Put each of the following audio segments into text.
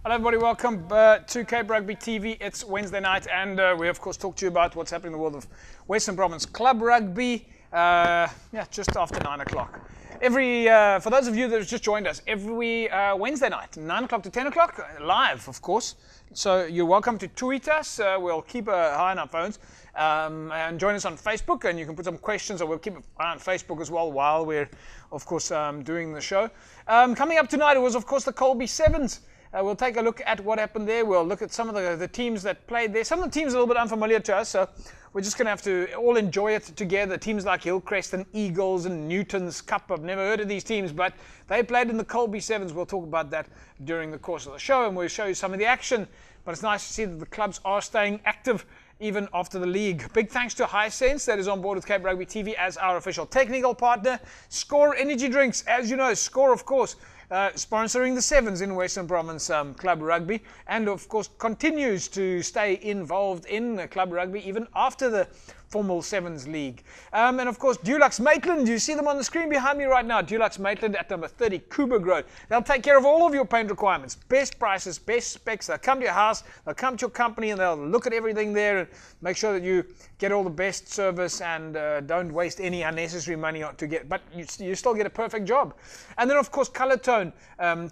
Hello everybody, welcome to Cape Rugby TV. It's Wednesday night and we of course talk to you about what's happening in the world of Western Province Club Rugby, just after 9 o'clock. For those of you that have just joined us, every Wednesday night, 9 o'clock to 10 o'clock, live of course. So you're welcome to tweet us, we'll keep an eye on our phones and join us on Facebook, and you can put some questions, or we'll keep an eye on Facebook as well while we're of course doing the show. Coming up tonight, it was of course the Colby Sevens. We'll take a look at what happened there. We'll look at some of the teams that played there. Some of the teams are a little bit unfamiliar to us, so we're just going to have to all enjoy it together. Teams like Hillcrest and Eagles and Newton's Cup. I've never heard of these teams, but they played in the Colby Sevens. We'll talk about that during the course of the show, and we'll show you some of the action. But it's nice to see that the clubs are staying active even after the league. Big thanks to Hisense that is on board with Cape Rugby TV as our official technical partner. Score Energy Drinks, as you know, Score of course, sponsoring the Sevens in Western Province Club Rugby, and of course continues to stay involved in Club Rugby even after the formal Sevens League. And of course Dulux Maitland, you see them on the screen behind me right now. Dulux Maitland at number 30 Coburg Road. They'll take care of all of your paint requirements, best prices, best specs. They'll come to your house, they'll come to your company, and they'll look at everything there and make sure that you get all the best service and don't waste any unnecessary money to get, but you still get a perfect job. And then of course Color Tone,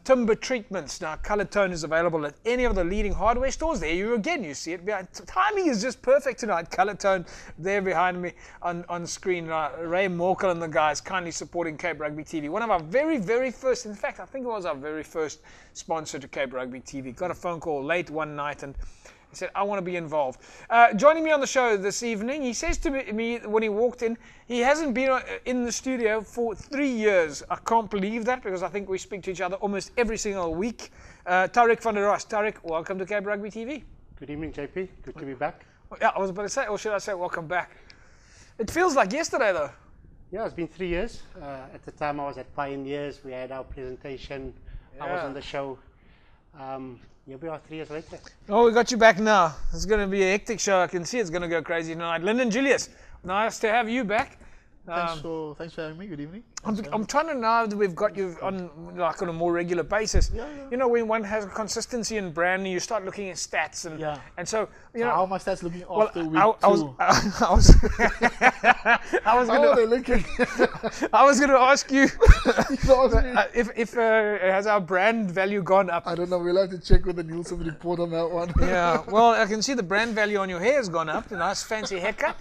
timber treatments. Now Color Tone is available at any of the leading hardware stores. There you see it. Timing is just perfect tonight. Color Tone there behind me on screen. Ray Morkel and the guys kindly supporting Cape Rugby TV. One of our very, very first, in fact, I think it was our very first sponsor to Cape Rugby TV. Got a phone call late one night and he said, I want to be involved. Joining me on the show this evening, he says to me when he walked in, he hasn't been in the studio for 3 years. I can't believe that, because I think we speak to each other almost every single week. Tariq van der Ras. Tariq, welcome to Cape Rugby TV. Good evening, JP. Good to be back. Yeah, I was about to say, or should I say welcome back? It feels like yesterday though. Yeah, it's been 3 years. At the time I was at Pioneers, we had our presentation, I was on the show. Here we are 3 years later. Oh, we got you back now. It's going to be a hectic show. I can see it's going to go crazy tonight. Lyndon Julius, nice to have you back. Thanks for having me. Good evening. I'm trying to know that we've got you on a more regular basis. Yeah. You know, when one has a consistency in branding, you start looking at stats and so you know. How are my stats looking after week 2? I was going to ask you if has our brand value gone up? I don't know. We'll have to check with the Nielsen report on that one. Yeah. Well, I can see the brand value on your hair has gone up. A nice fancy haircut.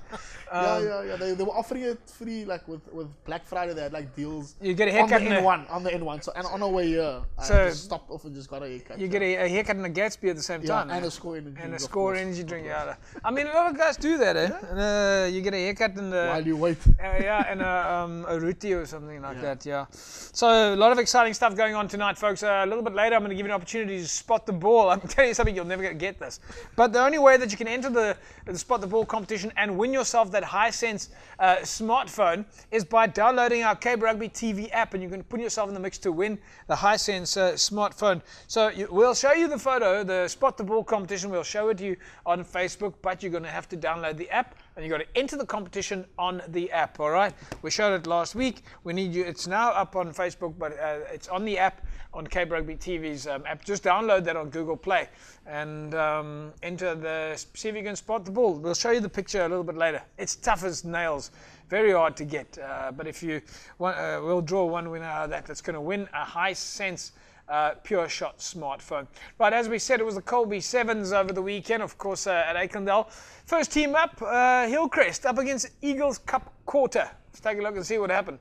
Yeah. They were offering it free, like with Black Friday. They had like deals. You get a haircut on the N1. So and on our way here, I just stopped off and just got a haircut. You get a haircut and a Gatsby at the same time. And a Score Energy. And a Score Energy drink. Yeah. I mean, a lot of guys do that, eh? And, you get a haircut and while you wait. And a rooty or something like that. Yeah. So a lot of exciting stuff going on tonight, folks. A little bit later, I'm going to give you an opportunity to spot the ball. I'm telling you something, you'll never get this. But the only way that you can enter the spot the ball competition and win yourself that Hisense smartphone is by downloading our Cape Rugby TV app, and you can put yourself in the mix to win the Hisense smartphone. So we'll show you the photo, the spot the ball competition. We'll show it to you on Facebook, but you're going to have to download the app and you've got to enter the competition on the app. All right, we showed it last week. We need you. It's now up on Facebook, but it's on the app on Cape Rugby TV's app. Just download that on Google Play and see if you can spot the ball. We'll show you the picture a little bit later. It's tough as nails, very hard to get. But if you want, we'll draw one winner out of that that's going to win a Hisense Pure Shot smartphone. Right, as we said, it was the Colby Sevens over the weekend, of course, at Aikendale. First team up, Hillcrest up against Eagles Cup quarter. Let's take a look and see what happened.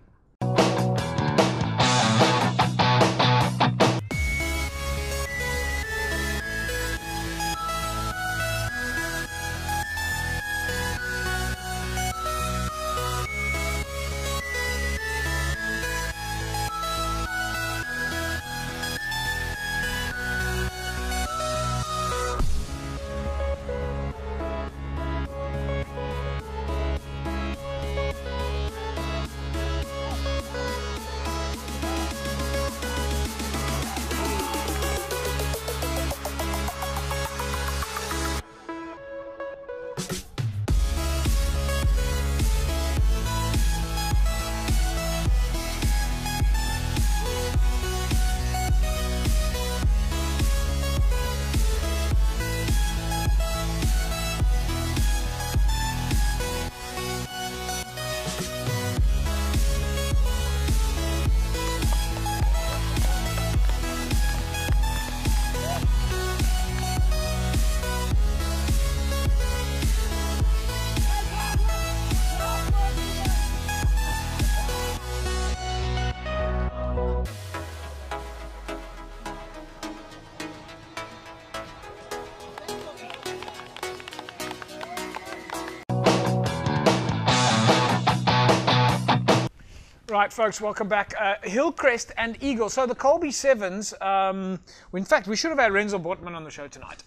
Right, folks, welcome back. Hillcrest and Eagle. So the Colby Sevens, in fact, we should have had Renzo Bortman on the show tonight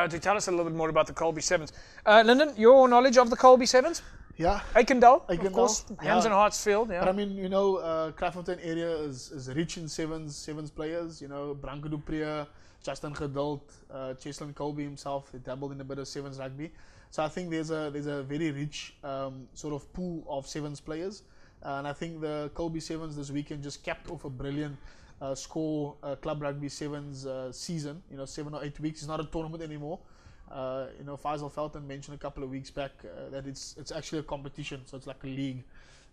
to tell us a little bit more about the Colby Sevens. Lyndon, your knowledge of the Colby Sevens? Yeah. Aikendal, of course, Hans and Hartsfield. Yeah. But I mean, you know, Kraaifontein area is rich in sevens players. You know, Branko Dupree, Justin Geduld, Cheslin Colby himself, he dabbled in a bit of sevens rugby. So I think there's a very rich sort of pool of sevens players. And I think the Colby Sevens this weekend just capped off a brilliant score club rugby sevens season. You know, 7 or 8 weeks. It's not a tournament anymore. You know, Faisal Felton mentioned a couple of weeks back that it's actually a competition, so it's like a league.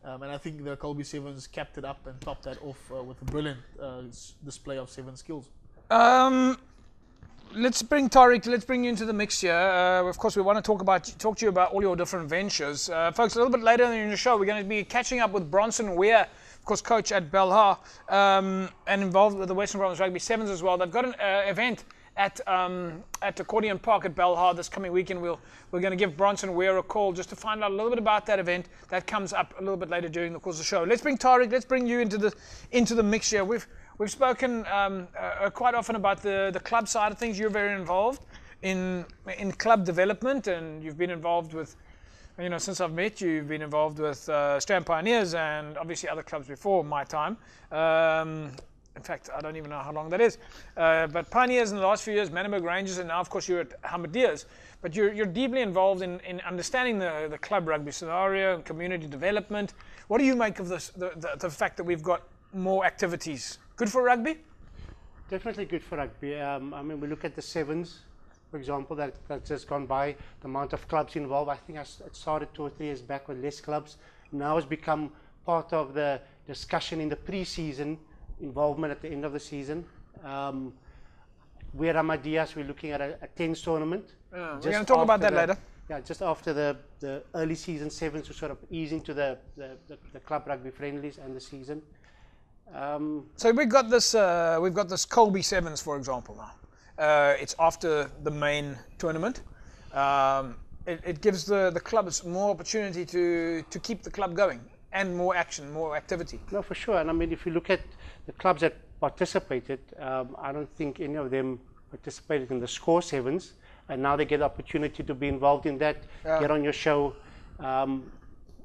And I think the Colby Sevens capped it up and topped that off with a brilliant display of seven skills. Let's bring Tariq, let's bring you into the mix here. Of course, we want to talk to you about all your different ventures. Folks, a little bit later in the show, we're going to be catching up with Bronson Weir, of course, coach at Belhar, and involved with the Western Province Rugby Sevens as well. They've got an event at Accordion Park at Belhar this coming weekend. We're going to give Bronson Weir a call just to find out a little bit about that event. That comes up a little bit later during the course of the show. Let's bring Tariq, let's bring you into the mix here. We've spoken quite often about the club side of things. You're very involved in club development, and you've been involved with, you know, since I've met you, you've been involved with Strand Pioneers and obviously other clubs before my time. In fact, I don't even know how long that is. But Pioneers in the last few years, Manenberg Rangers, and now, of course, you're at Hamadiers. But you're deeply involved in understanding the club rugby scenario and community development. What do you make of this, the fact that we've got more activities? Good for rugby? Definitely good for rugby. I mean, we look at the sevens, for example, that's just gone by, the amount of clubs involved. I think it started 2 or 3 years back with less clubs. Now it's become part of the discussion in the pre-season, involvement at the end of the season. We're at Hamadiers, we're looking at a 10s tournament. We're going to talk about that later. Yeah, just after the early season sevens to sort of ease into the club rugby friendlies and the season. So we've got this Colby Sevens, for example, now. It's after the main tournament. It gives the clubs more opportunity to keep the club going and more action, more activity. No, for sure. And I mean, if you look at the clubs that participated, I don't think any of them participated in the score sevens, and now they get the opportunity to be involved in that, get on your show.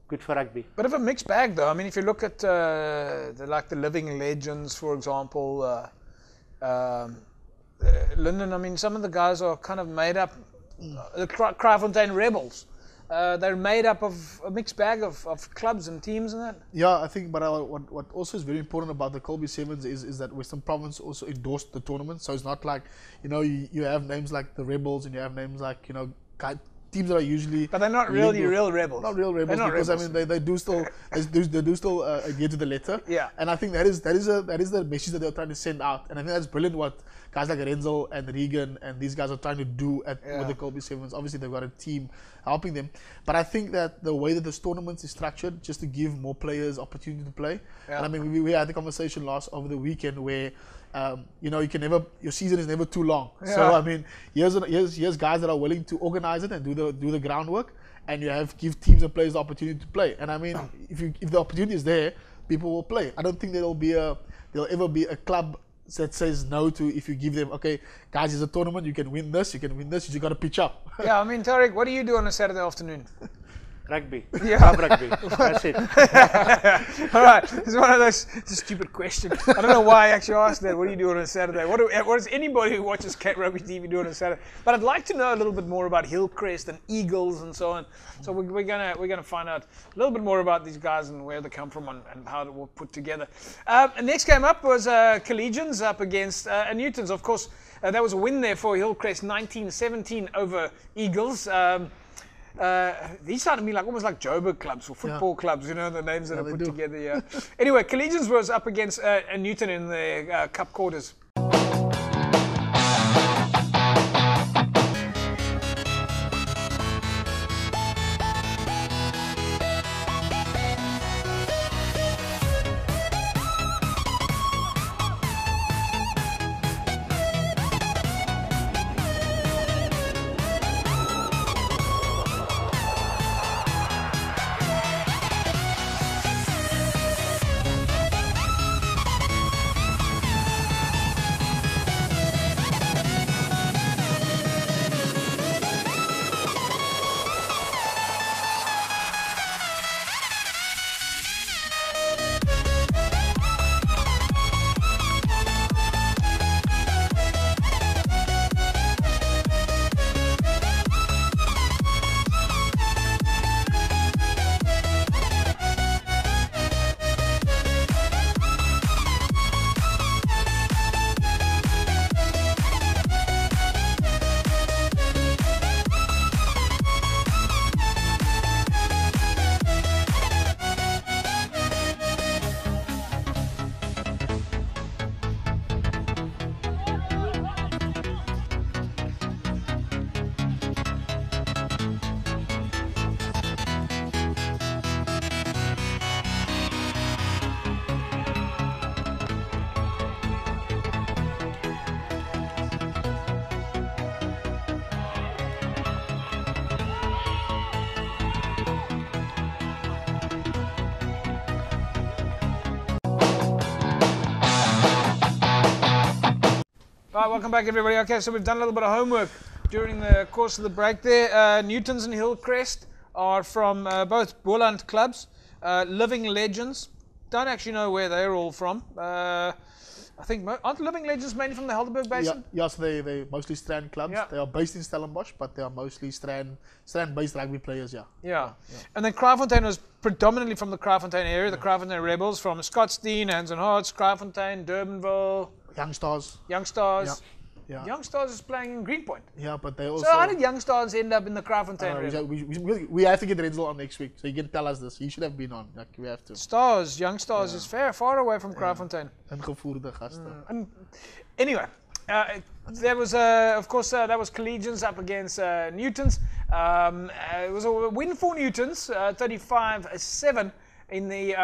Good for rugby. Bit of a mixed bag, though. I mean, if you look at the Living Legends, for example, Lyndon, I mean, some of the guys are kind of made up, the Kraaifontein Rebels. They're made up of a mixed bag of clubs and teams and that. Yeah, I think, but what also is very important about the Colby Sevens is that Western Province also endorsed the tournament. So it's not like, you know, you have names like the Rebels and you have names like, you know, teams that are usually, but they're not really real rebels. Not real rebels, because rebels. I mean they do still adhere to the letter. Yeah. And I think that is the message that they're trying to send out. And I think that's brilliant what guys like Renzo and Regan and these guys are trying to do with the Colby Sevens. Obviously they've got a team helping them, but I think that the way that this tournament is structured, just to give more players opportunity to play. Yeah. And I mean we had the conversation over the weekend where, you know, your season is never too long. Yeah. So I mean, here's guys that are willing to organize it and do the groundwork, and give teams and players the opportunity to play. And I mean, if the opportunity is there, people will play. I don't think there'll ever be a club that says no to if you give them, okay, guys, it's a tournament, you can win this, you just got to pitch up. Yeah, I mean, Tariq, what do you do on a Saturday afternoon? Rugby. Yeah. Club rugby. That's it. All right. It's one of those stupid questions. I don't know why I actually asked that. What do you do on a Saturday? What does anybody who watches rugby TV do on a Saturday? But I'd like to know a little bit more about Hillcrest and Eagles and so on. So we're gonna find out a little bit more about these guys and where they come from and how they were put together. Next game up was Collegians up against Newtons. Of course, that was a win there for Hillcrest, 19-17 over Eagles. These sound to me almost like Joburg clubs or football clubs, you know, the names that are put together. Yeah. Anyway, Collegians was up against Newton in the cup quarters. Right, welcome back, everybody. Okay, so we've done a little bit of homework during the course of the break there. Newtons and Hillcrest are from both Boland clubs. Living Legends, don't actually know where they're all from. I think, aren't Living Legends mainly from the Helderberg Basin? Yes, they mostly Strand clubs. Yeah. They are based in Stellenbosch, but they are mostly Strand-based rugby players, Yeah. And then Kraaifontein was predominantly from the Kraaifontein area, the Kraaifontein Rebels, from Scottsdene, Hans and Hearts, Kraaifontein, Durbanville. Young Stars. Yeah. Young Stars is playing in Greenpoint. Yeah, but they also... So how did Young Stars end up in the Kraaifontein Rebels? We have to get Renzel on next week, so you can tell us this. He should have been on. Like, we have to. Young Stars is far away from Kraaifontein. Ingevoerde gasten. Anyway, there was, of course, that was Collegians up against Newtons. It was a win for Newtons, 35-7 in the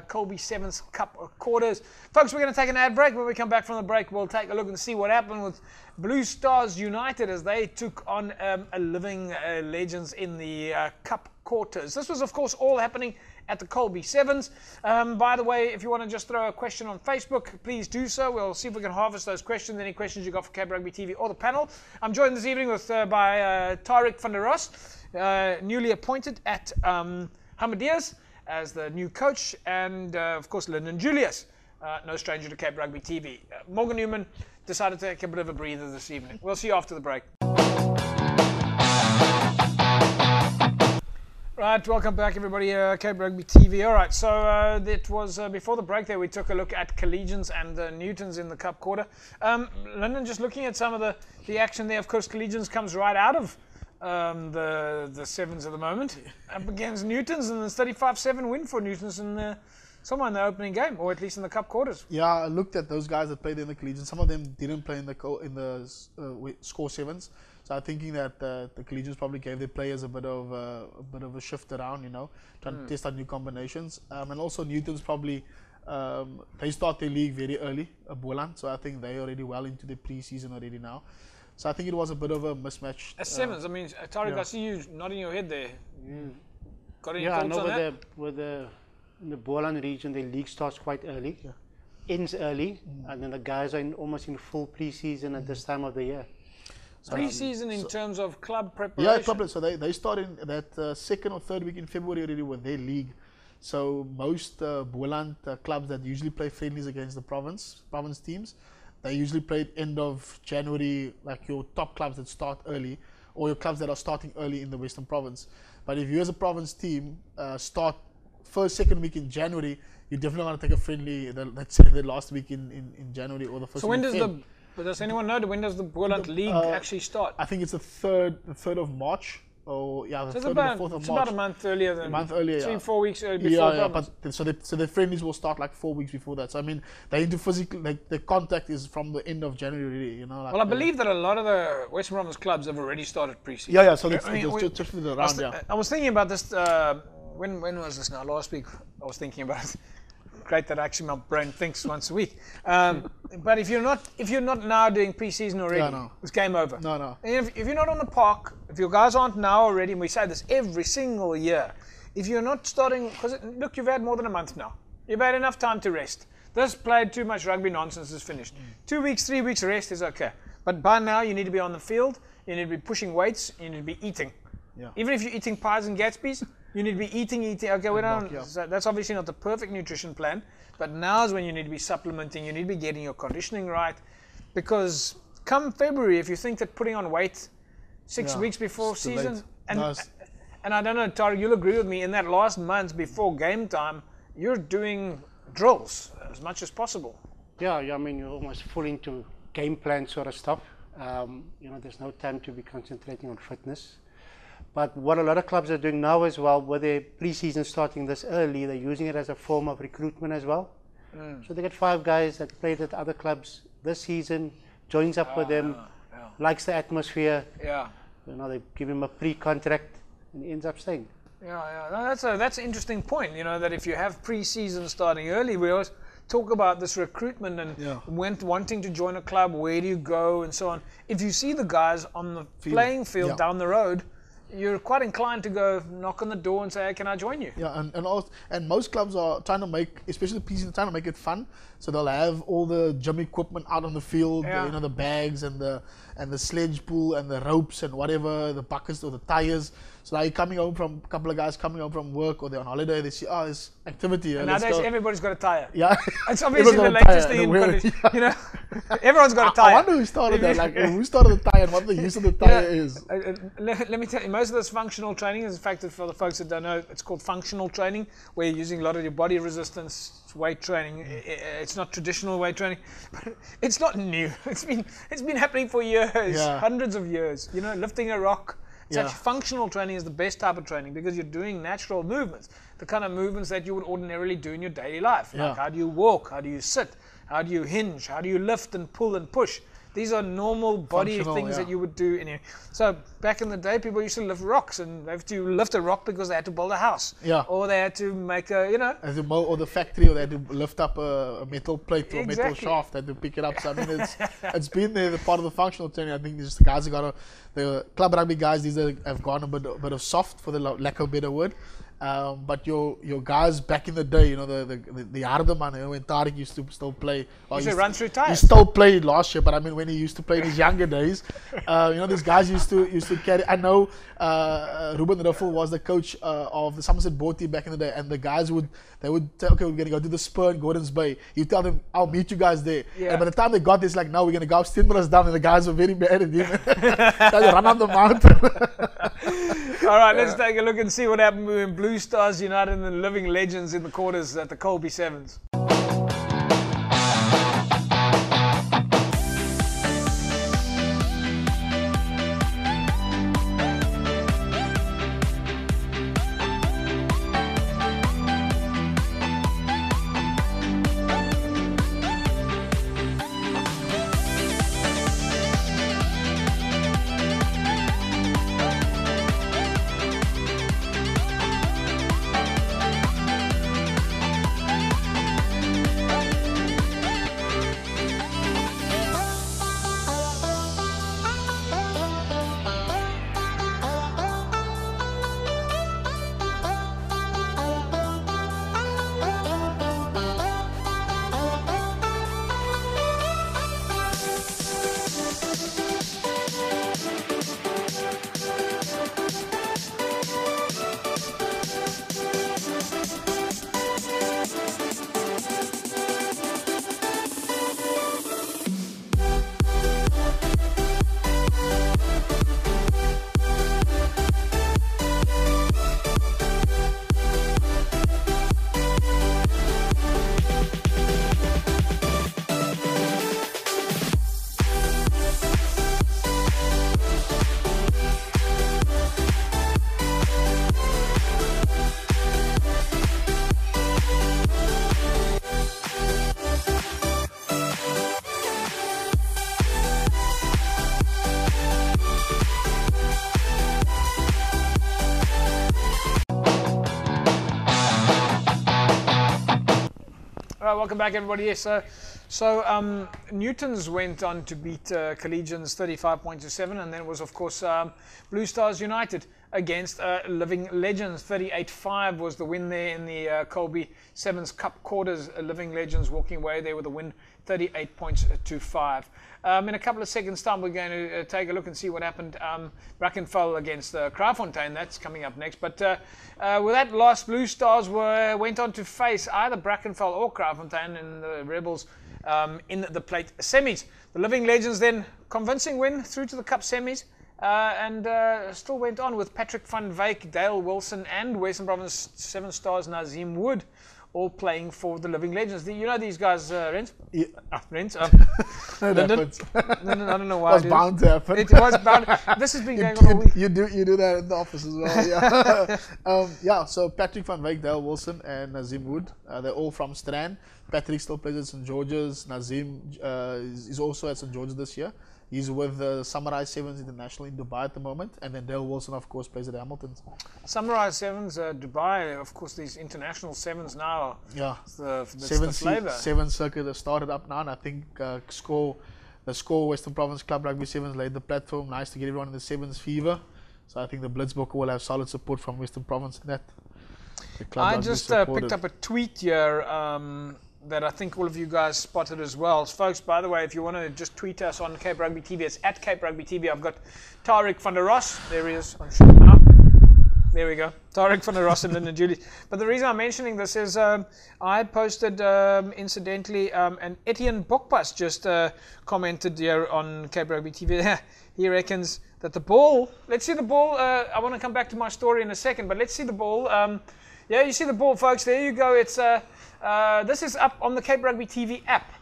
Colby Sevens Cup quarters. Folks, we're going to take an ad break. When we come back from the break, we'll take a look and see what happened with Blue Stars United as they took on a Living Legends in the Cup quarters. This was, of course, all happening at the Colby Sevens. By the way, if you want to just throw a question on Facebook, please do so. We'll see if we can harvest those questions. Any questions you got for Cape Rugby TV or the panel. I'm joined this evening with by Tariq van der Ros, newly appointed at Hamadias as the new coach, and of course Lyndon Julius, no stranger to Cape Rugby TV. Morgan Newman decided to take a bit of a breather this evening. We'll see you after the break. Right, welcome back everybody, Cape Rugby TV. All right, so it was before the break there we took a look at Collegians and Newtons in the Cup quarter. Lyndon, just looking at some of the action there, of course Collegians comes right out of the sevens at the moment, up against Newtons, and it's 35-7 win for Newtons in somewhere in the opening game, or at least in the Cup quarters. Yeah, I looked at those guys that played in the Collegians. Some of them didn't play in the score sevens, so I'm thinking that the Collegians probably gave their players a bit of a shift around, trying to test out new combinations. And also Newtons probably they start their league very early, Boland, so I think they're already well into the pre-season already now. So I think it was a bit of a mismatch. Sevens, I mean, Tariq, I see you nodding your head there. Got any thoughts on that? In the Boland region, the league starts quite early, ends early, and then the guys are almost in full pre-season at this time of the year. Pre-season in terms of club preparation? Yeah, club. So they start in that second or third week in February already with their league. So most Boland clubs that usually play friendlies against the province teams, they usually play at end of January, like your top clubs that start early, or your clubs that are starting early in the Western Province. But if you as a province team start second week in January, you're definitely going to take a friendly, let's say the last week in January or the first week in February. Does anyone know when does the Boland League actually start? I think it's the 3rd of March. Oh yeah, the 3rd or the 4th of March. It's about a month earlier than 3-4 weeks earlier before. But so the friendlies will start like 4 weeks before that. So I mean, they into physical, like the contact is from the end of January, Like, well, I believe that a lot of the Western Province clubs have already started pre-season. Yeah. So that's just the round. I was thinking about this. When was this now? Last week I was thinking about it. Great that actually my brain thinks once a week. But if you're not now doing pre-season already, it's game over. No. And if you're not on the park, if your guys aren't now already, and we say this every single year, if you're not starting, because look, you've had more than a month now. You've had enough time to rest. This played too much rugby nonsense is finished. 2 weeks, 3 weeks rest is okay. But by now you need to be on the field. You need to be pushing weights. You need to be eating. Yeah. Even if you're eating pies and Gatsby's, you need to be eating. Okay, we don't. So that's obviously not the perfect nutrition plan, but now is when you need to be supplementing. You need to be getting your conditioning right, because come February, if you think that putting on weight 6 weeks before season, and I don't know, Tariq, you'll agree with me. In that last month before game time, you're doing drills as much as possible. Yeah. I mean, you're almost full into game plan sort of stuff. There's no time to be concentrating on fitness. But what a lot of clubs are doing now as well, with their pre-season starting this early, they're using it as a form of recruitment as well. So they get 5 guys that played at other clubs this season, joins up with them, likes the atmosphere. Yeah. They give him a pre-contract and he ends up staying. Yeah. No, that's an interesting point. That if you have pre-season starting early, we always talk about this recruitment and wanting to join a club, where do you go and so on. If you see the guys on the playing field down the road, you're quite inclined to go knock on the door and say, hey, can I join you? Yeah, and most clubs are trying to make, especially the PC, trying to make it fun. So they'll have all the gym equipment out on the field, Yeah. you know, the bags and the sledge pull and the ropes and whatever, the buckets or the tires. So now you're coming home from, a couple of guys coming home from work or they're on holiday, they see, oh, there's activity. And let's nowadays, go. everybody's got a tire. Yeah. It's obviously the Everyone's got a latest tire thing in and college. yeah. You know, everyone's got a I tire. wonder who started that. Like, who started the tire and what the use of the tire is. Let me tell you, most of this functional training is, in fact, for the folks that don't know, it's called functional training, where you're using a lot of your body resistance, weight training. It's not traditional weight training, but it's not new. It's been happening for years, Yeah. hundreds of years. You know, lifting a rock. It's Yeah. actually, functional training is the best type of training because you're doing natural movements, the kind of movements that you would ordinarily do in your daily life. Like Yeah. how do you walk? How do you sit? How do you hinge? How do you lift and pull and push? These are normal body Functional, things yeah. that you would do in here. So back in the day, people used to lift rocks, and they have to lift a rock because they had to build a house. Yeah. Or they had to make a, you know. As or the factory, or they had to lift up a metal plate or a metal Exactly. shaft, they had to pick it up. So I mean, it's been there, the part of the functional training. I think just the guys have got the club rugby guys. These have gone a bit of soft, for the lack of a better word. But your guys back in the day, you know, the harde man, you know, when Tariq used to still play. Or Used to run through tires. He still played last year, but I mean, when he used to play in his younger days, you know, these guys used to carry. I know Ruben Riffel was the coach of the Somerset Board back in the day, and the guys would say, okay, we're gonna go to the Spur in Gordons Bay. You tell them, I'll meet you guys there. Yeah. And by the time they got this, like, no, we're gonna go Stenbras down, and the guys were very mad at him. Tried to run up the mountain. All right, let's take a look and see what happened when Blue Stars United and the Living Legends in the quarters at the Colby Sevens. All right, welcome back, everybody. Yes, so Newtons went on to beat Collegians 35-7, and then it was, of course, Blue Stars United against Living Legends. 38-5 was the win there in the Colby Sevens Cup quarters. Living Legends walking away there with a win, 38 points to 5. In a couple of seconds' time, we're going to take a look and see what happened. Brackenfell against Kraaifontein, that's coming up next. But with that loss, Blue Stars went on to face either Brackenfell or Kraaifontein in the Rebels in the plate semis. The Living Legends then, convincing win through to the Cup semis. And still went on with Patrick van Wyk, Dale Wilson, and Western Province 7 Stars Nazim Wood all playing for the Living Legends. You know these guys, Rens? Yeah. Rens? London. No, I don't know why. It was bound to happen. It was bound. This has been going on all week. You do that in the office as well. Yeah. Yeah. So Patrick van Wyk, Dale Wilson, and Nazim Wood. They're all from Strand. Patrick still plays at St George's. Nazim is also at St George's this year. He's with the Samurai Sevens International in Dubai at the moment, and then Dale Wilson, of course, plays at Hamilton's. Samurai Sevens, Dubai, of course, these international sevens now. Yeah. That's the flavor. Seven circuit has started up now, and I think the Score Western Province Club Rugby Sevens laid the platform. Nice to get everyone in the Sevens fever. So I think the Blitzbokke will have solid support from Western Province in that. I just picked up a tweet here that I think all of you guys spotted as well. Folks, by the way, if you want to just tweet us on Cape Rugby TV, it's at Cape Rugby TV. I've got Tariq van der Ross. There he is. I'm sure now. There we go. Tariq van der Ross and Linda Julie. But the reason I'm mentioning this is I posted, incidentally, and Etienne Bokpas just commented here on Cape Rugby TV. He reckons that the ball, let's see the ball. I want to come back to my story in a second, but let's see the ball. Yeah, you see the ball, folks. There you go. It's this is up on the Cape Rugby TV app.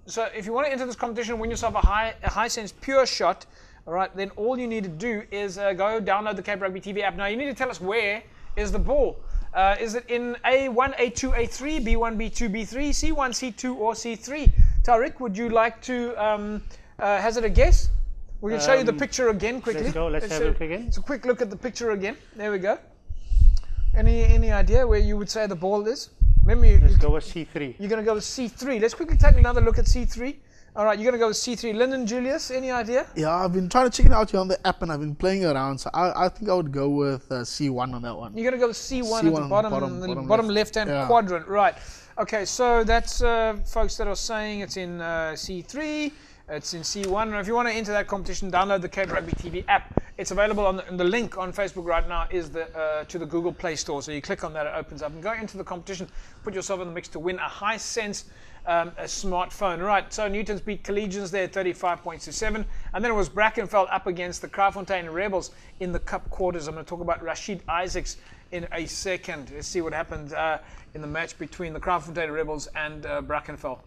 So if you want to enter this competition and win yourself a high sense pure shot, all right, then all you need to do is go download the Cape Rugby TV app. Now you need to tell us where is the ball. Is it in A1, A2, A3, B1, B2, B3, C1, C2, or C3? Tariq, would you like to hazard a guess? We can show you the picture again quickly. Let's go. Let's have a look again. It's a quick look at the picture again. There we go. Any idea where you would say the ball is? Let's go with C3. You're going to go with C3. Let's quickly take another look at C3. All right, you're going to go with C3. Lyndon, Julius, any idea? Yeah, I've been trying to check it out here on the app and I've been playing around. So I think I would go with C1 on that one. You're going to go with C1 at the bottom left-hand quadrant. Right. Okay, so that's folks that are saying it's in C3. It's in C1. And if you want to enter that competition, download the Cape Rugby TV app. It's available on the link on Facebook right now is to the Google Play Store. So you click on that, it opens up. And go into the competition, put yourself in the mix to win a high sense a smartphone. Right, so Newtons beat Collegians there 35 points to 7. And then it was Brackenfell up against the Kraaifontein Rebels in the Cup quarters. I'm going to talk about Rashid Isaacs in a second. Let's see what happened in the match between the Kraaifontein Rebels and Brackenfell.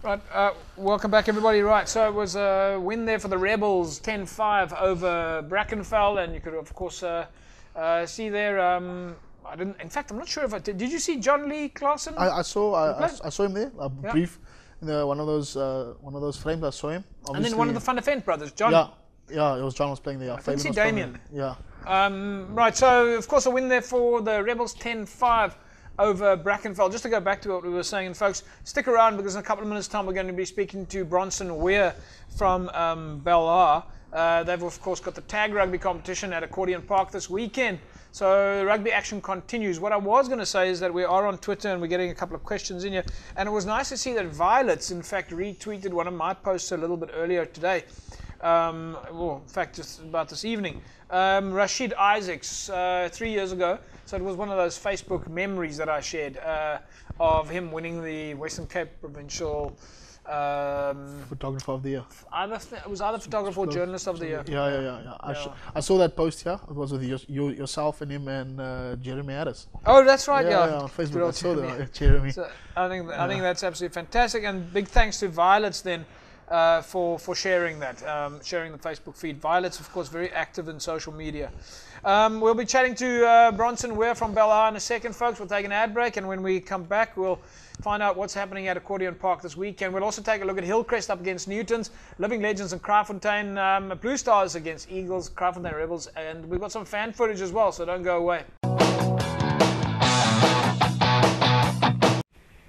Right, welcome back everybody. Right, so it was a win there for the Rebels, 10-5 over Brackenfell, and you could of course see there. I didn't. In fact, I'm not sure if I did. Did you see John Lee Claassen? I saw him there. Brief in one of those frames. I saw him. Obviously. And then one of the Van der Vent brothers, John. Yeah, it was John was playing there. I didn't see Damien. Yeah. Right, so of course a win there for the Rebels, 10-5 over Brackenfell. Just to go back to what we were saying, and folks, stick around because in a couple of minutes' time we're going to be speaking to Bronson Weir from Bellar. They've of course got the tag rugby competition at Accordion Park this weekend. So rugby action continues. What I was going to say is that we are on Twitter and we're getting a couple of questions in here. And it was nice to see that Violets, in fact, retweeted one of my posts a little bit earlier today. Well, in fact, just about this evening. Rashid Isaacs, 3 years ago. So it was one of those Facebook memories that I shared of him winning the Western Cape Provincial Photographer of the Year. It was either Photographer or Journalist of the Year. Yeah. I saw that post here. It was with yourself and him and Jeremy Harris. Oh, that's right. Yeah, on Facebook. I saw that. Jeremy. So I think that's absolutely fantastic. And big thanks to Violets then for sharing that, sharing the Facebook feed. Violet's, of course, very active in social media. We'll be chatting to Bronson Weir from Belhar in a second, folks. We'll take an ad break, and when we come back, we'll find out what's happening at Accordion Park this weekend. We'll also take a look at Hillcrest up against Newtons, Living Legends and Kraaifontein, Blue Stars against Eagles, Kraaifontein Rebels, and we've got some fan footage as well, so don't go away.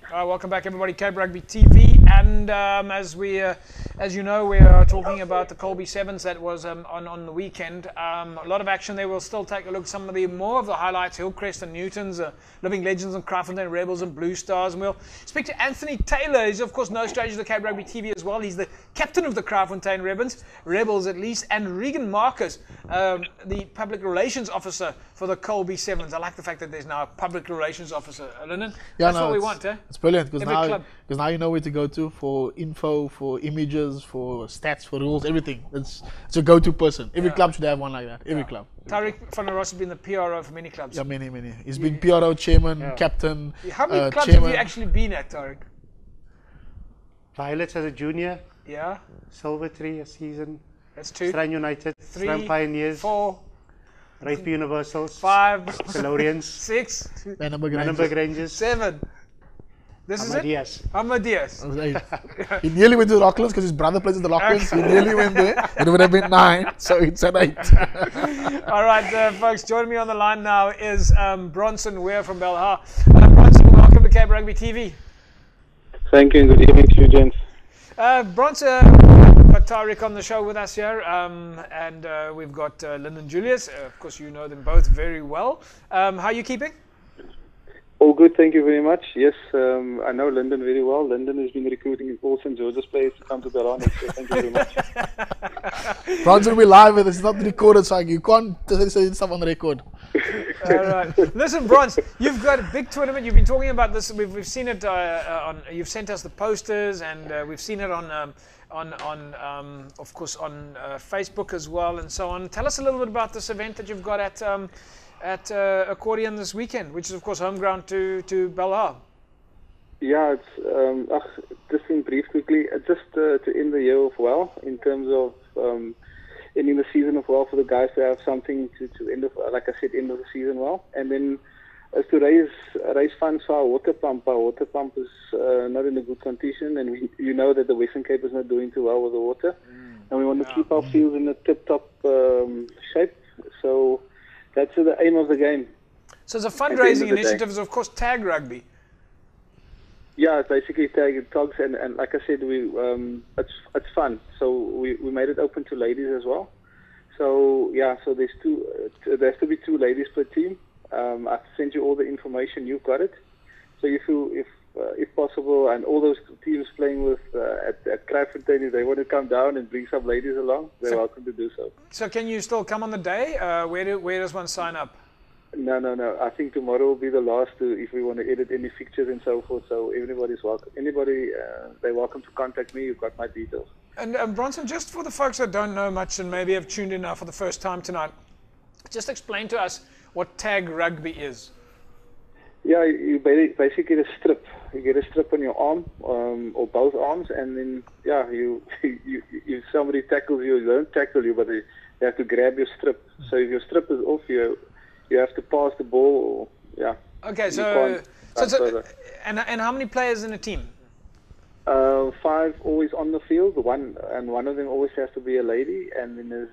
Welcome back, everybody. Cape Rugby TV, and as you know, we are talking about the Colby Sevens that was on the weekend. A lot of action there. We'll still take a look at some of the more of the highlights: Hillcrest and Newtons, Living Legends and Kraaifontein Rebels and Blue Stars. And we'll speak to Anthony Taylor. He's of course no stranger to Cape Rugby TV as well. He's the captain of the Kraaifontein Rebels at least, and Regan Marcus, the public relations officer for the Colby Sevens. I like the fact that there's now a public relations officer. Lyndon, yeah, that's what we want, eh? It's brilliant because now you know where to go to for info, for images, for stats, for rules, everything. It's a go-to person. Every club should have one like that. Every club. Tariq van der Ross has been the PRO for many clubs. Yeah, many. He's been PRO, chairman, captain. How many clubs chairman. have you actually been at, Tariq? Violets as a junior. Yeah. Silver Tree a season. That's 2. Strand United. 3. Strand Pioneers. 4. Rugby Universals. 5. Philorians. 6. Manenberg Rangers. 7. This Amadeus. is it? Amadeus. He nearly went to the Rocklands because his brother plays in the Rocklands. He nearly went there. It would have been 9, so it's at 8. All right, folks, joining me on the line now is Bronson Weir from Belhar. Bronson, welcome to Cape Rugby TV. Thank you, and good evening to you, gents. Bronson, we've got Tariq on the show with us here, and we've got Lyndon Julius. Of course, you know them both very well. How are you keeping? All good, thank you very much. Yes, I know Lyndon very well. Lyndon has been recruiting all St. George's players to come to Belhar next year. Thank you very much. Bronson, we're live with this. It's not recorded, so you can't say stuff on the record. All right. Listen, Bronze, you've got a big tournament. You've been talking about this. We've seen it you've sent us the posters, and we've seen it on of course, on Facebook as well, and so on. Tell us a little bit about this event that you've got at Accordion this weekend, which is of course home ground to Belhar. Yeah, it's just in brief quickly, just to end the year off well, in terms of ending the season off well, for the guys to have something to end of, like I said, end of the season well, and then as to raise funds for our water pump. Our water pump is not in a good condition, and you know that the Western Cape is not doing too well with the water, and we want to keep our fields in a tip-top shape. So that's the aim of the game. So it's a fundraising initiative, is of course Tag Rugby. Yeah, it's basically Tag Togs, and like I said, it's fun. So we made it open to ladies as well. So yeah, so there has to be 2 ladies per team. I've sent you all the information. You've got it. So if possible, and all those teams playing with at Kraaifontein, if they want to come down and bring some ladies along, they're welcome to do so. So can you still come on the day? Where does one sign up? No. I think tomorrow will be the last if we want to edit any pictures and so forth. So everybody's welcome. Anybody, they're welcome to contact me. You've got my details. And Bronson, just for the folks that don't know much and maybe have tuned in now for the first time tonight, just explain to us what Tag Rugby is. Yeah, you basically get a strip. You get a strip on your arm, or both arms, and then if somebody tackles you, they don't tackle you, but they have to grab your strip. So if your strip is off, you have to pass the ball. Okay, and how many players in a team? 5 always on the field. One of them always has to be a lady, and then there's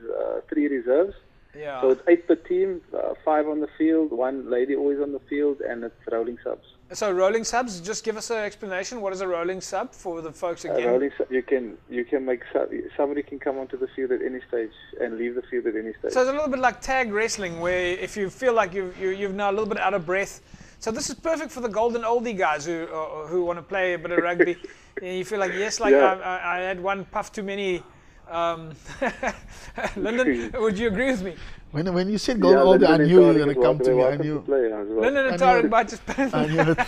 3 reserves. Yeah. So it's 8 per team, 5 on the field, 1 lady always on the field, and it's rolling subs. So rolling subs, just give us an explanation. What is a rolling sub for the folks again? Rolling sub, you can make somebody can come onto the field at any stage and leave the field at any stage. So it's a little bit like tag wrestling, where if you feel like you've now a little bit out of breath. So this is perfect for the golden oldie guys who want to play a bit of rugby. You feel like I had one puff too many. Lyndon, would you agree with me? When you said goal older, I knew you were going to come to me. I knew. Lyndon and Tarek might just play. I knew it.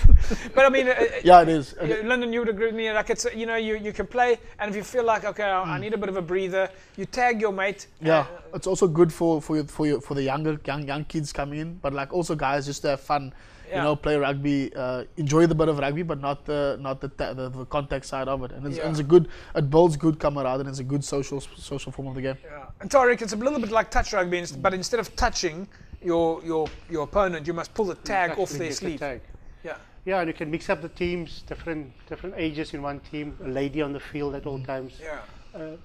But I mean, yeah, it is. Lyndon, you would agree with me. Like it's, you can play, and if you feel like I need a bit of a breather, you tag your mate. Yeah, it's also good for the young kids coming in, but like also guys just to have fun. Yeah. Play rugby, enjoy the bit of rugby, but not the contact side of it. And it's a good, it builds good camaraderie, and it's a good social form of the game. Yeah. And Tariq, it's a little bit like touch rugby, but instead of touching your opponent, you must pull the tag off their sleeve. Yeah. Yeah, and you can mix up the teams, different ages in one team, a lady on the field at all times. Yeah.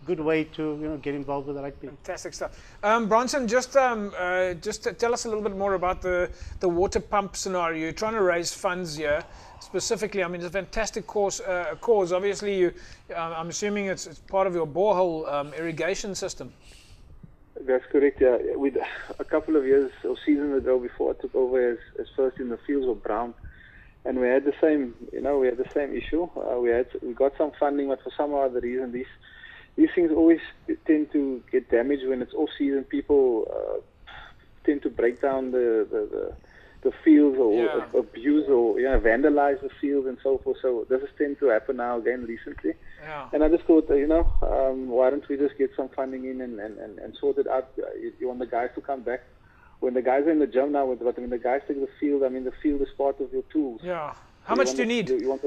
Good way to get involved with the rugby. Fantastic stuff. Bronson, just tell us a little bit more about the water pump scenario. You're trying to raise funds here, specifically. I mean, it's a fantastic cause. Obviously, I'm assuming it's part of your borehole irrigation system. That's correct. Yeah, with a couple of years or seasons ago, before I took over as first in the fields of Brown, and we had the same, issue. We got some funding, but for some other reason, these things always tend to get damaged when it's off season. People tend to break down the fields or abuse or vandalize the fields and so forth. So this has tended to happen now again recently. Yeah. And I just thought, why don't we just get some funding in and sort it out? You want the guys to come back. When the guys are in the gym now, but when the guys take the field, I mean, the field is part of your tools. Yeah. How much do you need? You want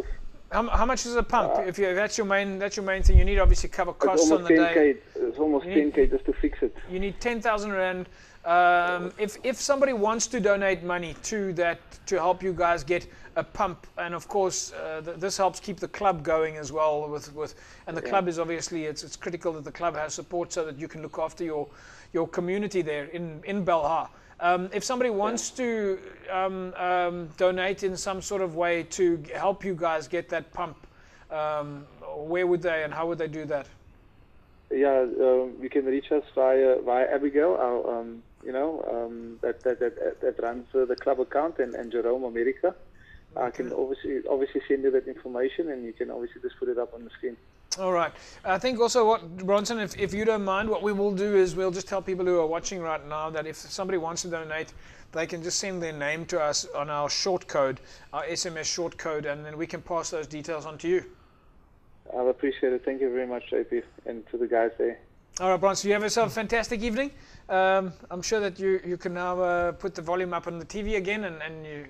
how much is a pump? If that's your main thing, you need obviously cover costs on the day. It's almost 10K just to fix it. You need 10,000 rand. If somebody wants to donate money to that to help you guys get a pump, and of course this helps keep the club going as well. And the club is obviously it's critical that the club has support so that you can look after your community there in Belhar. If somebody wants to donate in some sort of way to help you guys get that pump, where would they and how would they do that? Yeah, you can reach us via Abigail, our, that runs the club account, and Jerome America. I can obviously send you that information, and you can obviously just put it up on the screen. All right. I think also what, Bronson, if you don't mind, what we will do is we'll just tell people who are watching right now that if somebody wants to donate, they can just send their name to us on our short code, our SMS short code, and then we can pass those details on to you. I'll appreciate it. Thank you very much, JP, and to the guys there. All right, Bronson, you have yourself a fantastic evening. I'm sure that you can now put the volume up on the TV again, and you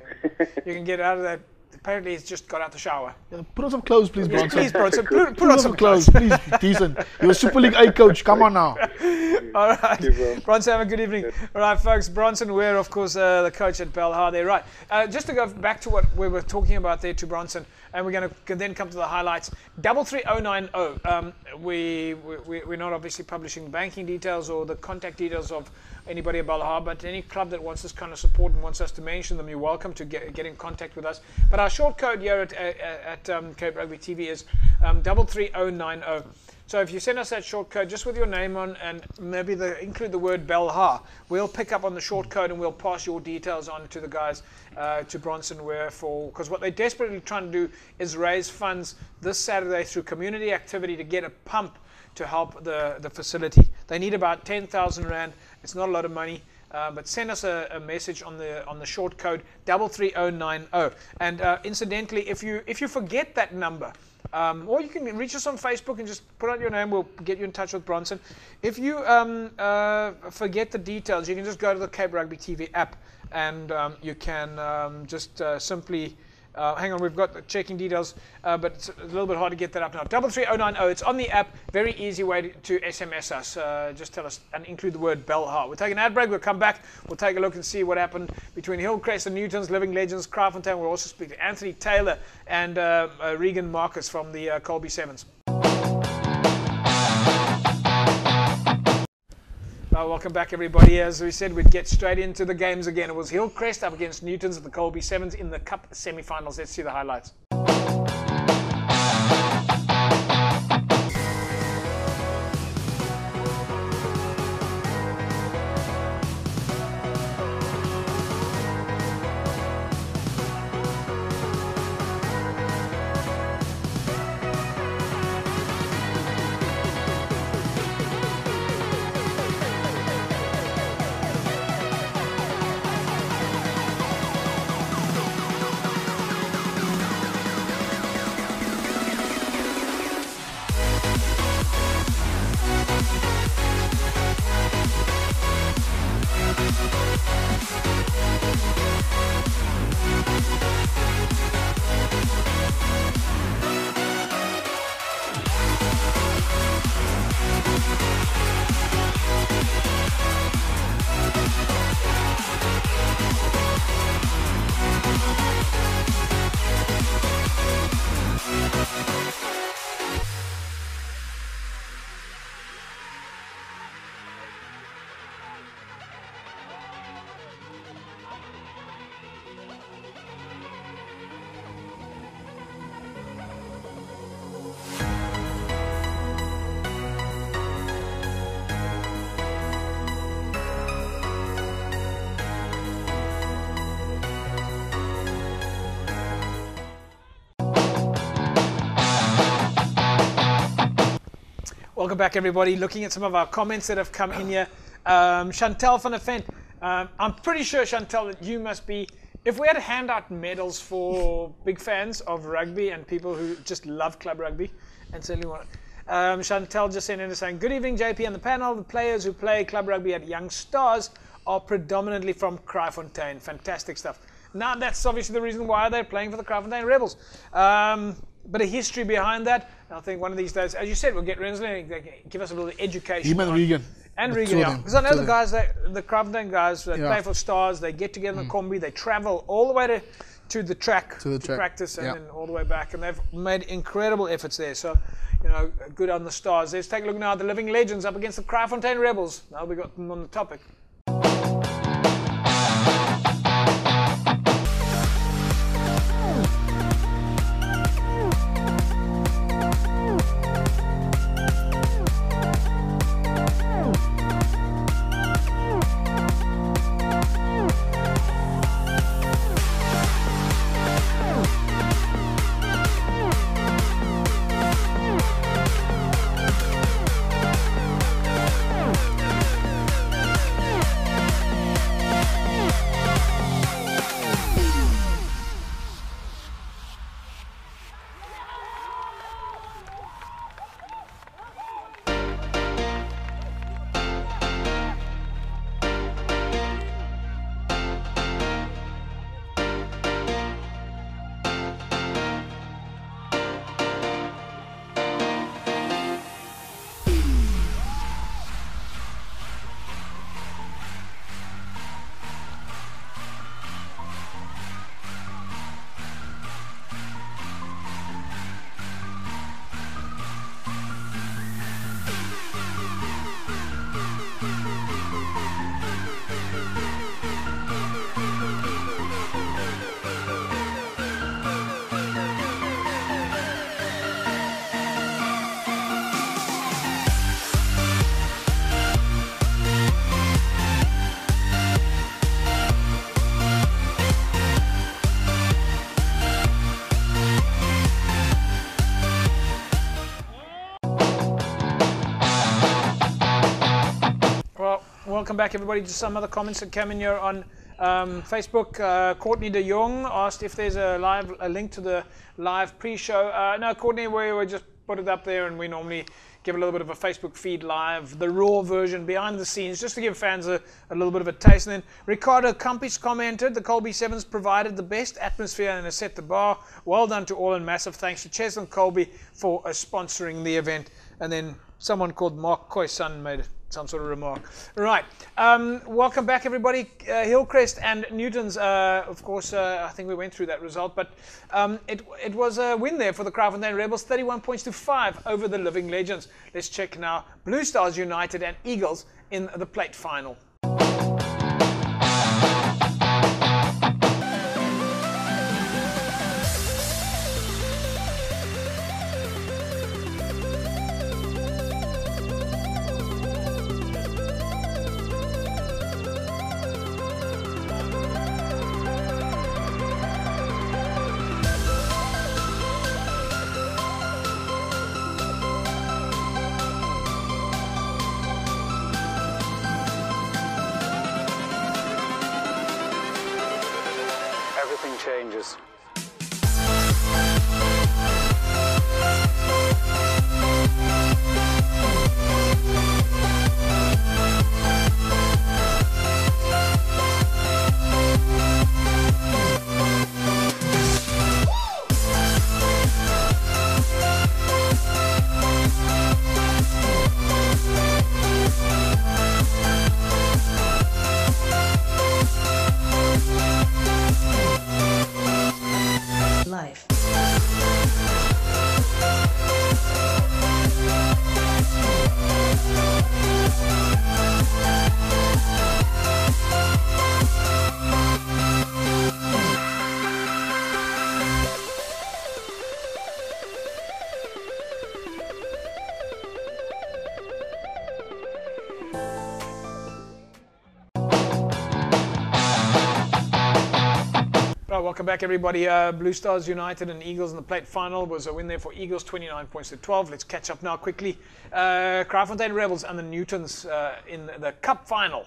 can get out of that. Apparently, he's just got out the shower. Yeah, put on some clothes, please, Bronson. Please, Bronson, put on some clothes, please. Decent. You're a Super League A coach. Come on now. All right. You, Bronson, have a good evening. All right, folks. Bronson Ware, of course, the coach at Belhar there. Right. Just to go back to what we were talking about there to Bronson, and we're going to then come to the highlights. 33090. We're not obviously publishing banking details or the contact details of anybody at Belhar, but any club that wants this kind of support and wants us to mention them, you're welcome to get in contact with us. But our short code here at Cape Rugby TV is 33090. So if you send us that short code just with your name on and maybe include the word Belhar, we'll pick up on the short code and we'll pass your details on to the guys, to Bronson Ware, because what they're desperately trying to do is raise funds this Saturday through community activity to get a pump to help the facility. They need about 10,000 rand. It's not a lot of money. But send us a message on the short code 33090. And incidentally, if you forget that number, or you can reach us on Facebook and just put out your name. We'll get you in touch with Bronson. If you forget the details, you can just go to the Cape Rugby TV app, and you can just simply. Hang on, we've got the checking details, but it's a little bit hard to get that up now. 33090, it's on the app. Very easy way to SMS us. Just tell us and include the word Belhar. We'll take an ad break, we'll come back, we'll take a look and see what happened between Hillcrest and Newton's, Living Legends, Kraaifontein. We'll also speak to Anthony Taylor and Regan Marcus from the Colby Sevens. Welcome back, everybody. As we said, we'd get straight into the games again. It was Hillcrest up against Newtons at the Colby Sevens in the Cup semi-finals. Let's see the highlights. Welcome back, everybody. Looking at some of our comments that have come in here. Chantel van der Vent. I'm pretty sure, Chantel, that you must be... If we had to hand out medals for big fans of rugby and people who just love club rugby, and certainly want Chantel just sent in and saying, good evening, JP and the panel. The players who play club rugby at Young Stars are predominantly from Kraaifontein. Fantastic stuff. Now, that's obviously the reason why they're playing for the Kraaifontein Rebels. But a history behind that. I think one of these days, as you said, we'll get Rensley and give us a little education. Him and Regan. And Regan, yeah. Because I know the guys, the Kraaifontein guys, they play for Stars, they get together in the combi, they travel all the way to the track to practice and then all the way back. And they've made incredible efforts there. So, you know, good on the Stars. Let's take a look now at the Living Legends up against the Kraaifontein Rebels. Now we got them on the topic. Welcome back, everybody, to some other comments that came in here on Facebook. Courtney de Jong asked if there's a link to the live pre-show. No, Courtney, we just put it up there, and we normally give a little bit of a Facebook feed live, the raw version behind the scenes, just to give fans a little bit of a taste. And then Ricardo Campis commented, the Colby Sevens provided the best atmosphere and has set the bar. Well done to all, and massive thanks to Cheslin Colby for sponsoring the event. And then someone called Mark Khoisan made some sort of remark. Right. Welcome back, everybody. Hillcrest and Newtons, of course, I think we went through that result, but it was a win there for the Kraaifontein Rebels, 31 points to 5 over the Living Legends. Let's check now. Blue Stars United and Eagles in the plate final. Changes. Right, welcome back, everybody. Blue Stars United and Eagles in the plate final was a win there for Eagles, 29 points to 12. Let's catch up now quickly. Kraaifontein Rebels and the Newtons in the Cup final.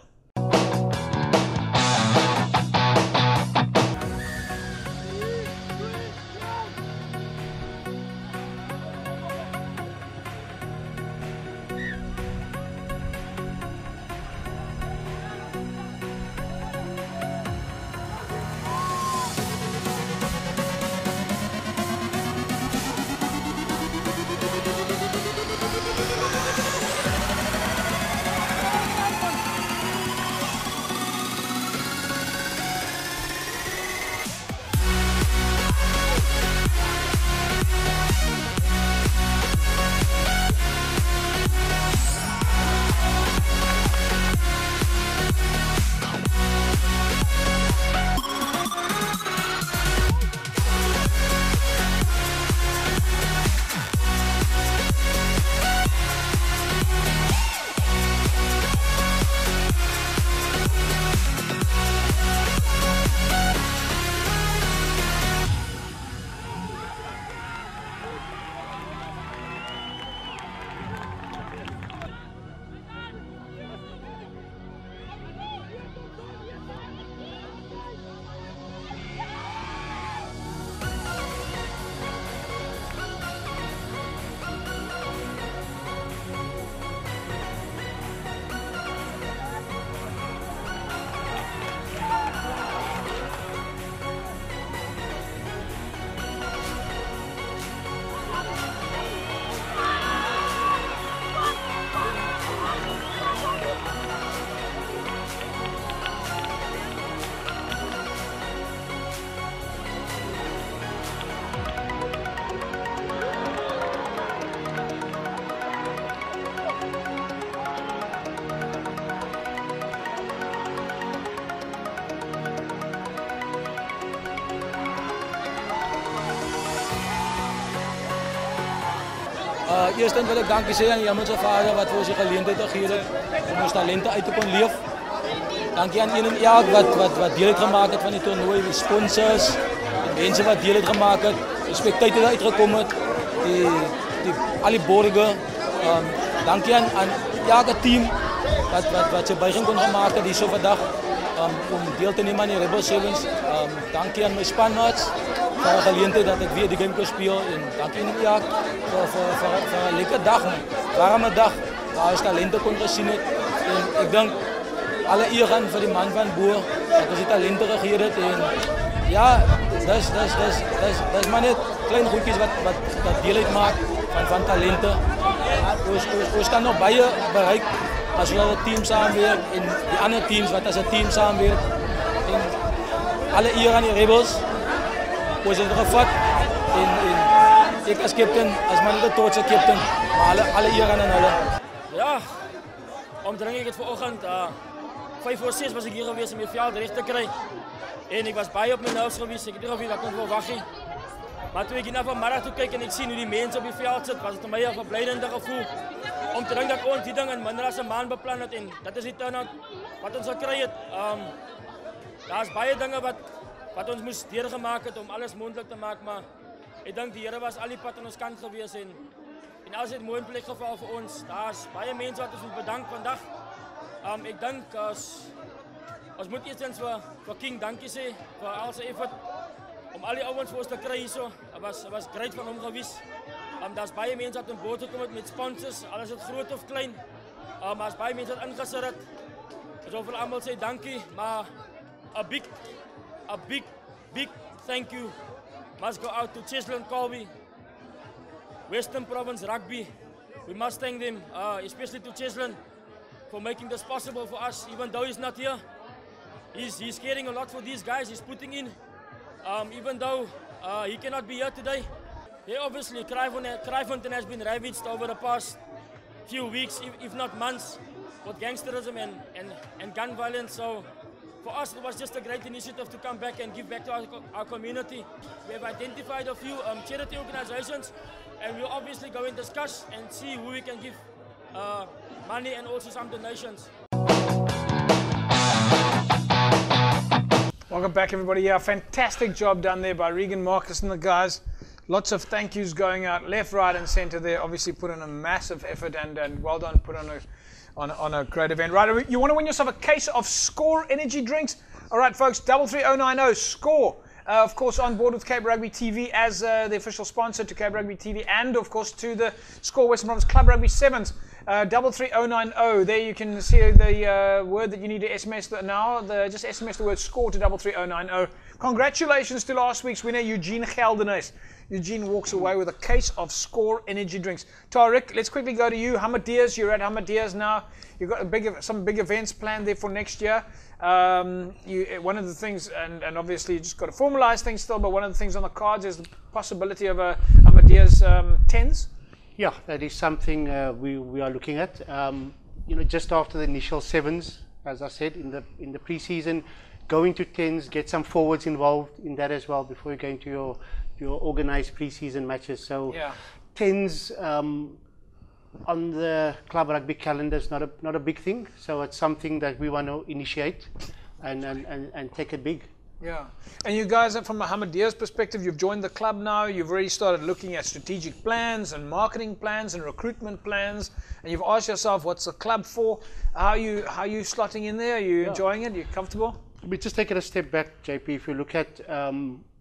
Eerst wil ik dankie zeggen aan die Hemelse Vader wat voor ons die geleentheid gegeven heeft om ons talenten uit te kunnen leven. Dankie aan iedereen wat deel heeft gemaakt van die toernooi, de sponsors, de mensen wat deel heeft gemaakt, de spectators die uitgekomen, al die borgen. Dankie aan elke team wat je bijging kon maken die zo vandaag om deel te nemen aan die Rebel Sevens. Dankie aan mijn spanmaats voor de geleentheid dat ik weer de game kon spelen. En dankie aan Jaak voor een lekkere dag, een warme dag, waar ons talenten kon gezien hebben. En ik denk alle eer gaan voor die man van Boer, dat ons die talenten gegeven heeft. En ja, dat is maar net kleine goedjes wat deel uitmaakt van talenten. Ons kan nog bij bereiken als we het team samenwerken en die andere teams wat als een team samenwerken. En alle eer aan die Rebels, ons is er gevat. En ik als captain, als man de trotse captain, maar alle eer aan hulle. Ja, omdring ik het vanochtend. 5 voor 6 was ik hier geweest om mijn veld recht te krijgen. En ik was bij op mijn huis geweest, ik heb niet geweest wat ik kon verwachten. Maar toen ik hier naar Van Mara toe kijk en ik zie hoe die mensen op die veld zitten, was het voor mij een verblijdend gevoel. Om te denken dat ons die dingen minder dan een maand beplan het en dat is die turnout wat ons gekry het. Daar is baie dingen wat ons moest deurgemaak het om alles moontlik te maken, maar ik denk die Here was al die pad aan ons kant geweest en als het moontlik geval voor ons. Daar is baie mensen wat ons moet bedanken vandaag. Ik denk ons moet eerst voor King dankie zeggen voor al zijn effort. Om al die ouwens voor ons te krijgen, het was great van hem geweest. Daar is baie mensen wat aan boord gekomen met sponsors, alles het groot of klein. Maar is baie mensen wat ingezet het. Ik wil voor allemaal zeggen dankie, maar a big thank you must go out to Cheslin Colby, Western Province Rugby. We must thank them, especially to Cheslin, for making this possible for us. Even though he's not here, he's caring a lot for these guys. He's putting in. Even though he cannot be here today. Yeah, obviously, Kraaifontein has been ravaged over the past few weeks, if not months, with gangsterism and gun violence. So, for us, it was just a great initiative to come back and give back to our community. We have identified a few charity organizations, and we'll obviously go and discuss and see who we can give money and also some donations. Welcome back, everybody. Yeah, fantastic job done there by Regan, Marcus, and the guys. Lots of thank yous going out left, right, and centre there. Obviously, put in a massive effort and well done. Put on a great event. Right, you want to win yourself a case of Score energy drinks? All right, folks. 33090 Score. Of course, on board with Cape Rugby TV as the official sponsor to Cape Rugby TV, and of course to the Score Western Province Club Rugby Sevens. 33090. There you can see the word that you need to SMS now. Just SMS the word SCORE to 33090. Congratulations to last week's winner, Eugene Geldenhuis. Eugene walks away with a case of Score energy drinks. Tariq, let's quickly go to you. Hamadias, you're at Hamadias now. You've got some big events planned there for next year. One of the things, and obviously you just got to formalize things still, but one of the things on the cards is the possibility of a Hamadias 10s. Yeah, that is something we are looking at. Just after the initial 7s, as I said, in the pre-season, going to 10s, get some forwards involved in that as well before you go into your organized pre-season matches. So 10s on the club rugby calendar is not a big thing. So it's something that we want to initiate and take it big. Yeah, and you guys, from a Hamadia's perspective, you've joined the club now. You've already started looking at strategic plans and marketing plans and recruitment plans, and you've asked yourself, what's the club for? How are you slotting in there? Are you enjoying it? Are you comfortable? We just take it a step back, JP. If you look at,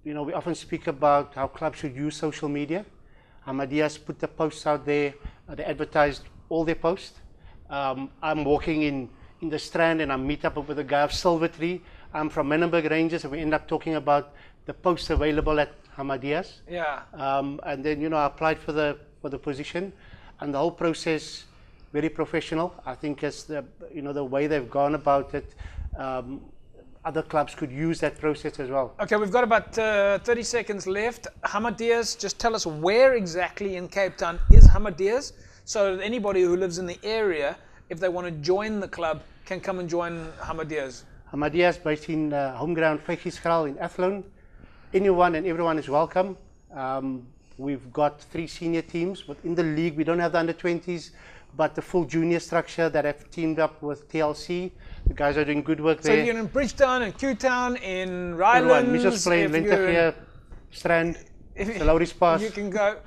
we often speak about how clubs should use social media. Hamadia's put the posts out there. They advertised all their posts. I'm walking in the Strand and I meet up with a guy of Silvertree. I'm from Menenberg Rangers, and we end up talking about the posts available at Hamadia's. Yeah. And then I applied for the position, and the whole process very professional. I think as the way they've gone about it, other clubs could use that process as well. Okay, we've got about 30 seconds left. Hamadia's, just tell us where exactly in Cape Town is Hamadia's, so that anybody who lives in the area, if they want to join the club, can come and join Hamadia's. Hamadia's based in home ground Vygieskraal in Athlone. Anyone and everyone is welcome. We've got 3 senior teams within the league. We don't have the under-20s, but the full junior structure that have teamed up with TLC. The guys are doing good work there. So if you're in Bridgetown, in Q-Town, in Rylands, Mitchell's Plain, Lentegeur, Strand, Lauris Pass. You can go.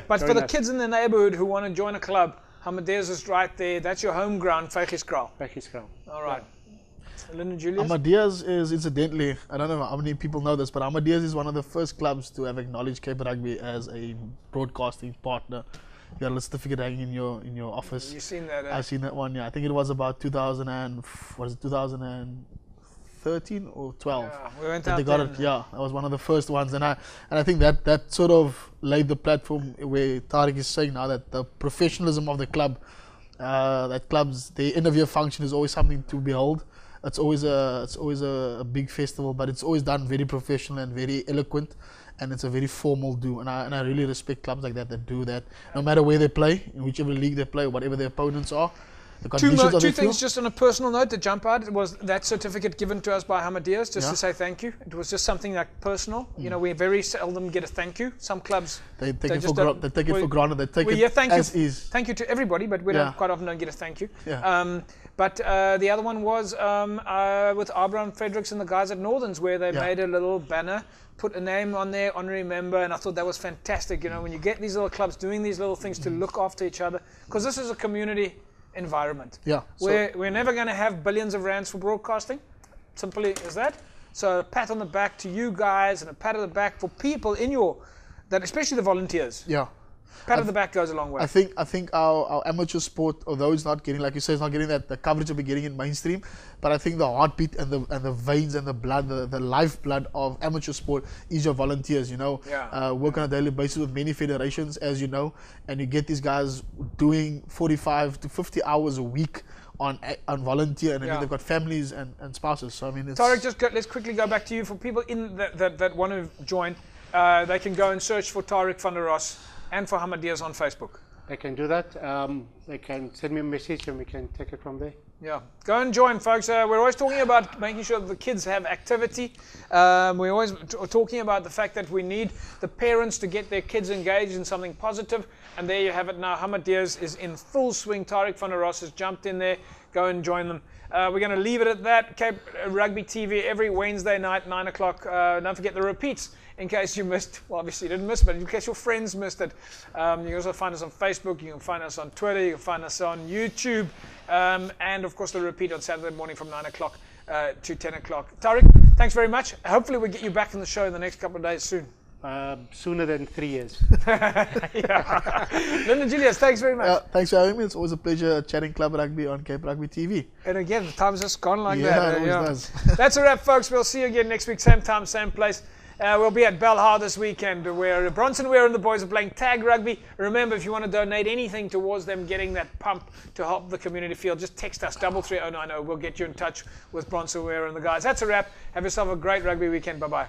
But for the kids in the neighborhood who want to join a club, Hamadia's is right there. That's your home ground, Vygieskraal. Vygieskraal. All right. Lynn and Julius? Hamadia's is, incidentally, I don't know how many people know this, but Hamadia's is one of the first clubs to have acknowledged Cape Rugby as a broadcasting partner. You got a certificate hanging in your office. You've seen that? I've seen that one. Yeah, I think it was about 2013 or 12. Yeah, we went that out they got then. it. Yeah, that was one of the first ones, and I think that sort of laid the platform where Tariq is saying now that the professionalism of the club, that clubs, their end of year function is always something to behold. It's always a big festival, but it's always done very professional and very eloquent, and it's a very formal do. And I really respect clubs like that do that, no matter where they play, in whichever league they play, whatever their opponents are. The conditions Two things just on a personal note to jump out. It was that certificate given to us by Hamadia's just to say thank you. It was just something like personal. We very seldom get a thank you. Some clubs they take it for granted. They take it as is. Thank you to everybody, but we don't quite often get a thank you. Yeah. But the other one was with Abraham Fredericks and the guys at Northerns, where they made a little banner, put a name on there, honorary member, and I thought that was fantastic. When you get these little clubs doing these little things to look after each other, because this is a community environment. Yeah. We're never going to have billions of rands for broadcasting. Simply as that. So a pat on the back to you guys, and a pat on the back for people in especially the volunteers. Yeah. Pat on the back goes a long way. I think our amateur sport, although it's not getting, like you say, it's not getting the coverage we're getting in mainstream, but I think the heartbeat and the veins and the blood, the lifeblood of amateur sport is your volunteers. Work on a daily basis with many federations, as you know, and you get these guys doing 45 to 50 hours a week on volunteer, and I mean, they've got families and spouses. So I mean, it's Tariq, let's quickly go back to you. For people in that want to join, they can go and search for Tariq van der Ros and for Hamadia's on Facebook. They can do that. they can send me a message and we can take it from there. Yeah, go and join, folks. We're always talking about making sure that the kids have activity. We're always talking about the fact that we need the parents to get their kids engaged in something positive. And there you have it now. Hamadiers is in full swing. Tariq van der Ross has jumped in there. Go and join them. We're going to leave it at that. Cape Rugby TV every Wednesday night, 9 o'clock. Don't forget the repeats in case you missed. Well, obviously you didn't miss, but in case your friends missed it. You can also find us on Facebook. You can find us on Twitter. You can find us on YouTube. And, of course, the repeat on Saturday morning from 9 o'clock to 10 o'clock. Tariq, thanks very much. Hopefully we'll get you back on the show in the next couple of days soon. Sooner than 3 years. Lyndon Julius, thanks very much. Thanks for having me. It's always a pleasure chatting Club Rugby on Cape Rugby TV. And again, the time's just gone like Yeah, that. it always does. That's a wrap, folks. We'll see you again next week, same time, same place. We'll be at Belhar this weekend where Bronson Ware and the boys are playing tag rugby. Remember, if you want to donate anything towards them getting that pump to help the community field, just text us 33090. We'll get you in touch with Bronson Ware and the guys. That's a wrap. Have yourself a great rugby weekend. Bye-bye.